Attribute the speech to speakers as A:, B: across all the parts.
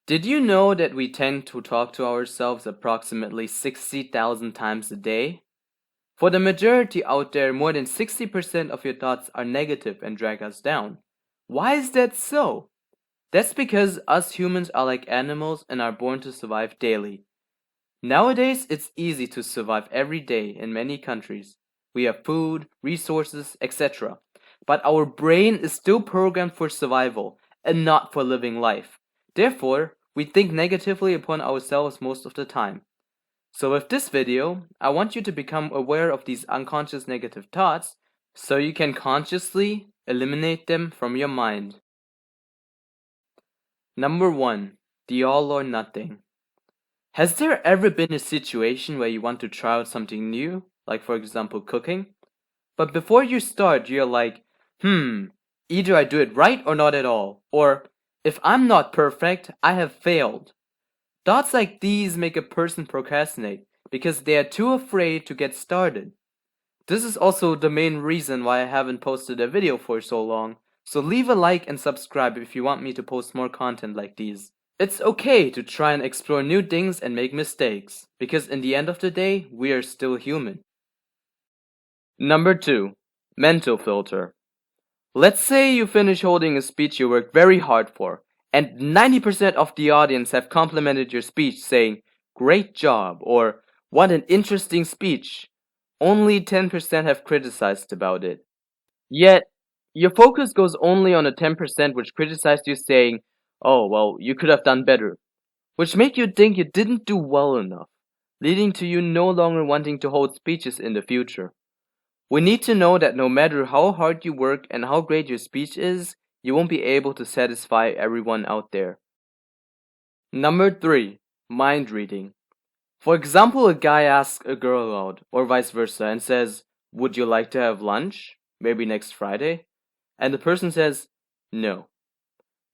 A: Did you know that we tend to talk to ourselves approximately 60,000 times a day? For the majority out there, more than 60% of your thoughts are negative and drag us down. Why is that so? That's because us humans are like animals and are born to survive daily. Nowadays, it's easy to survive every day in many countries. We have food, resources, etc. But our brain is still programmed for survival and not for living life. Therefore, we think negatively upon ourselves most of the time. So with this video, I want you to become aware of these unconscious negative thoughts so you can consciously eliminate them from your mind. Number 1. The all or nothing. Has there ever been a situation where you want to try out something new, like for example cooking? But before you start, you're like, either I do it right or not at all, or if I'm not perfect, I have failed. Thoughts like these make a person procrastinate because they are too afraid to get started. This is also the main reason why I haven't posted a video for so long, so leave a like and subscribe if you want me to post more content like these. It's okay to try and explore new things and make mistakes, because in the end of the day, we are still human. Number 2. Mental filter. Let's say you finish holding a speech you worked very hard for, and 90% of the audience have complimented your speech saying, "Great job," or "What an interesting speech." Only 10% have criticized about it. Yet, your focus goes only on the 10% which criticized you saying, "Oh, well, you could have done better," which make you think you didn't do well enough, leading to you no longer wanting to hold speeches in the future. We need to know that no matter how hard you work and how great your speech is, you won't be able to satisfy everyone out there. Number 3. Mind reading. For example, a guy asks a girl out, or vice versa, and says, "Would you like to have lunch? Maybe next Friday?" And the person says, "No."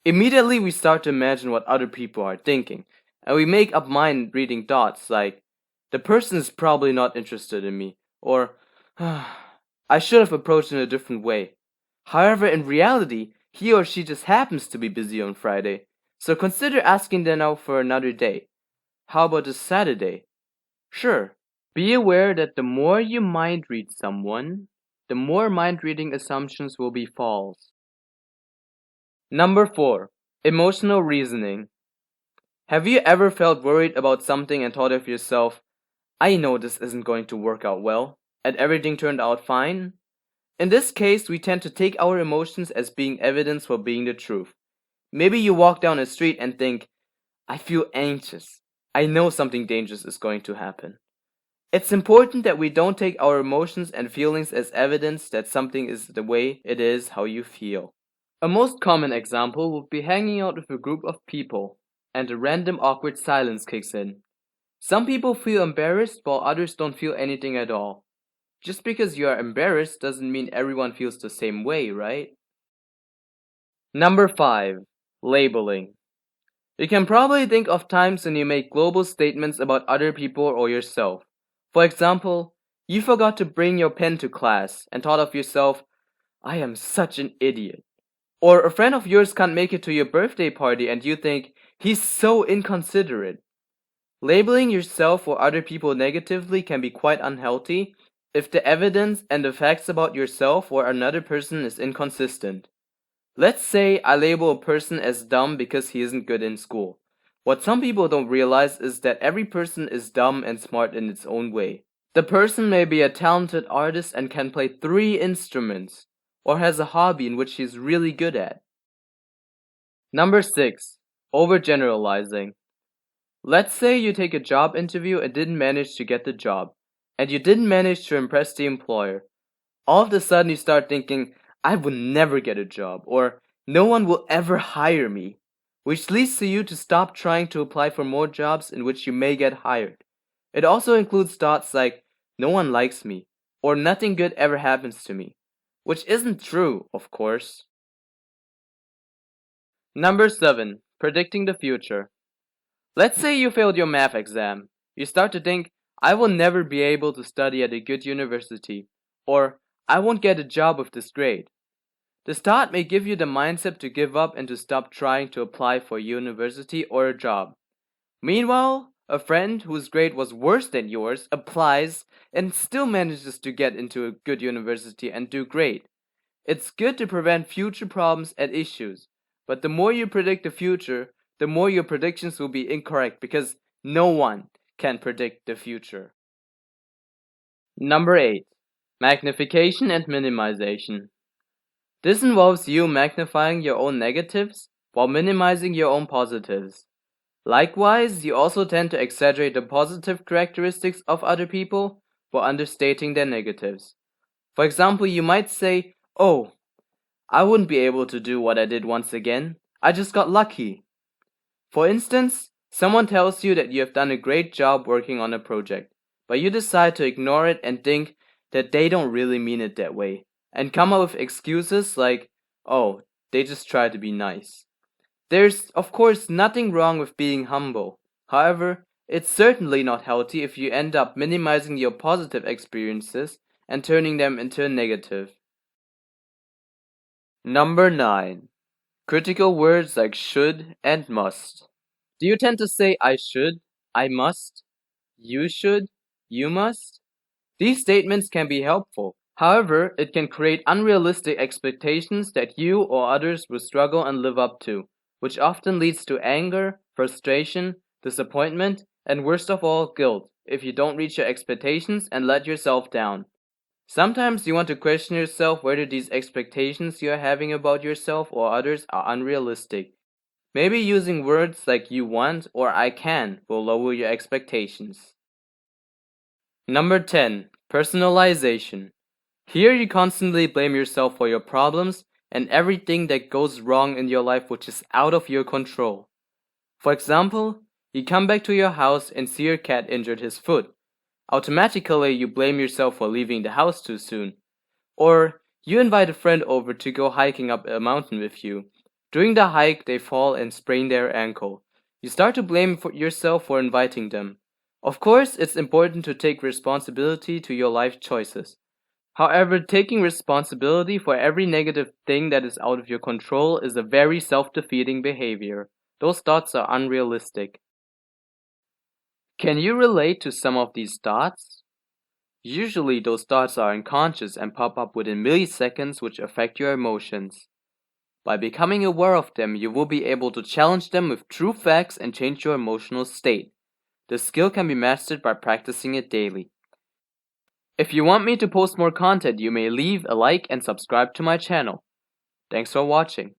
A: Immediately we start to imagine what other people are thinking, and we make up mind reading thoughts like, "The person is probably not interested in me," or "I should have approached in a different way." However, in reality, he or she just happens to be busy on Friday, so consider asking them out for another day. How about a Saturday? Sure. Be aware that the more you mind read someone, the more mind reading assumptions will be false. Number 4. Emotional reasoning. Have you ever felt worried about something and thought of yourself, "I know this isn't going to work out well," and everything turned out fine? In this case, we tend to take our emotions as being evidence for being the truth. Maybe you walk down a street and think, "I feel anxious. I know something dangerous is going to happen." It's important that we don't take our emotions and feelings as evidence that something is the way it is how you feel. A most common example would be hanging out with a group of people, and a random awkward silence kicks in. Some people feel embarrassed while others don't feel anything at all. Just because you are embarrassed doesn't mean everyone feels the same way, right? Number 5. Labeling. You can probably think of times when you make global statements about other people or yourself. For example, you forgot to bring your pen to class and thought of yourself, "I am such an idiot." Or a friend of yours can't make it to your birthday party and you think, "He's so inconsiderate." Labeling yourself or other people negatively can be quite unhealthy if the evidence and the facts about yourself or another person is inconsistent. Let's say I label a person as dumb because he isn't good in school. What some people don't realize is that every person is dumb and smart in its own way. The person may be a talented artist and can play 3 instruments, or has a hobby in which he's really good at. Number 6. Overgeneralizing. Let's say you take a job interview and didn't manage to get the job, and you didn't manage to impress the employer. All of a sudden you start thinking, "I will never get a job," or "No one will ever hire me," which leads to you to stop trying to apply for more jobs in which you may get hired. It also includes thoughts like, "No one likes me," or "Nothing good ever happens to me," which isn't true, of course. Number 7. Predicting the future. Let's say you failed your math exam. You start to think, "I will never be able to study at a good university," or "I won't get a job with this grade." The start may give you the mindset to give up and to stop trying to apply for a university or a job. Meanwhile, a friend whose grade was worse than yours applies and still manages to get into a good university and do great. It's good to prevent future problems and issues, but the more you predict the future, the more your predictions will be incorrect because no one can predict the future. Number 8. Magnification and minimization. This involves you magnifying your own negatives while minimizing your own positives. Likewise, you also tend to exaggerate the positive characteristics of other people while understating their negatives. For example, you might say, "Oh, I wouldn't be able to do what I did once again. I just got lucky." For instance, someone tells you that you have done a great job working on a project, but you decide to ignore it and think that they don't really mean it that way, and come up with excuses like, "Oh, they just try to be nice." There's, of course, nothing wrong with being humble. However, it's certainly not healthy if you end up minimizing your positive experiences and turning them into a negative. Number 9. Critical words like should and must. Do you tend to say I should, I must, you should, you must? These statements can be helpful. However, it can create unrealistic expectations that you or others will struggle and live up to, which often leads to anger, frustration, disappointment, and worst of all, guilt if you don't reach your expectations and let yourself down. Sometimes you want to question yourself whether these expectations you are having about yourself or others are unrealistic. Maybe using words like you want or I can will lower your expectations. Number 10. Personalization. Here you constantly blame yourself for your problems and everything that goes wrong in your life which is out of your control. For example, you come back to your house and see your cat injured his foot. Automatically, you blame yourself for leaving the house too soon. Or you invite a friend over to go hiking up a mountain with you. During the hike, they fall and sprain their ankle. You start to blame yourself for inviting them. Of course, it's important to take responsibility to your life choices. However, taking responsibility for every negative thing that is out of your control is a very self-defeating behavior. Those thoughts are unrealistic. Can you relate to some of these thoughts? Usually, those thoughts are unconscious and pop up within milliseconds, which affect your emotions. By becoming aware of them, you will be able to challenge them with true facts and change your emotional state. The skill can be mastered by practicing it daily. If you want me to post more content, you may leave a like and subscribe to my channel. Thanks for watching.